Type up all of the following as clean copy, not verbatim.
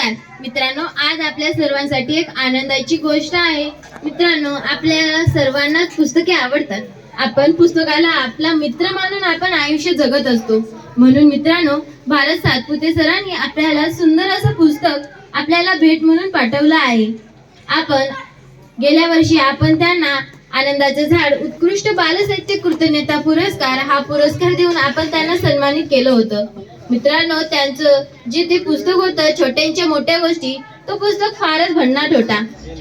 नमस्कार मित्रांनो, आज आपल्या सर्वांसाठी एक आनंदाची गोष्ट आहे। मित्रांनो, आपल्या सर्वांनाच पुस्तके आवडतात। आपण पुस्तकाला आपला मित्र मानून आपण आयुष्य जगत असतो। म्हणून मित्रांनो, भारत सातपुते सरांनी आपल्याला सुंदर असं पुस्तक आपल्याला भेट म्हणून पाठवलं आहे। गेल्या वर्षी आपण त्यांना आनंदाचे झाड उत्कृष्ट बालसाहित्य कृतज्ञता पुरस्कार हा पुरस्कार देऊन आपण त्यांना सन्मानित केलं होतं। मित्रांनो, त्यांचं जे ते पुस्तक होतं छोट्यांच्या मोठ्या गोष्टी, तो पुस्तक फारच भन्नाट होता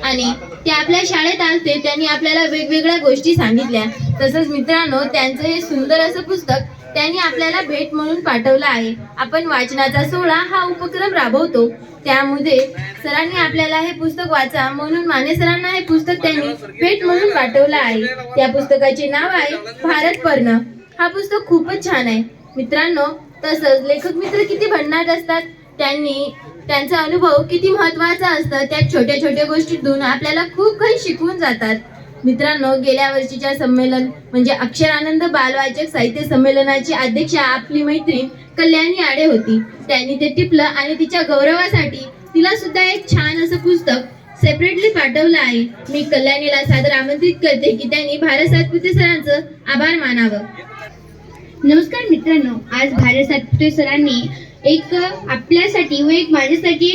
आणि ते आपल्या शाळेत आलते। त्यांनी आपल्याला वेगवेगळ्या गोष्टी सांगितल्या। तसंच मित्रांनो, त्यांचं हे सुंदर असं पुस्तक त्यांनी आपल्याला भेट म्हणून पाठवलं आहे। आपण वाचनाचा सोहळा हा उपक्रम राबवतो, त्यामध्ये सरांनी आपल्याला हे पुस्तक वाचा म्हणून माने सरांना हे पुस्तक त्यांनी भेट म्हणून पाठवलं आहे। त्या पुस्तकाचे नाव आहे भारत पर्ण। हा पुस्तक खूपच छान आहे मित्रांनो। तसंच लेखक मित्र किती भन्नाट असतात, त्यांचा अनुभव किती महत्त्वाचा असतं। त्या छोट्या छोट्या गोष्टीतून आपल्याला खूप काही शिकवून जातात। मित्रांनो, गेल्या वर्षीच्या संमेलन म्हणजे अक्षर आनंद बालवाचक साहित्य संमेलनाची अध्यक्षा आपली मैत्रीण कल्याणी आडे होती। त्यांनी ते टिपलं आणि तिच्या गौरवासाठी तिला सुद्धा एक छान असं पुस्तक सेपरेटली पाठवलं आहे। मी कल्याणीला सादर आमंत्रित करते की त्यांनी भारत सातपुते सरांचं आभार मानावं। नमस्कार मित्रांनो, आज भारत सातपुते सरांनी एक आपल्यासाठी व एक माझ्यासाठी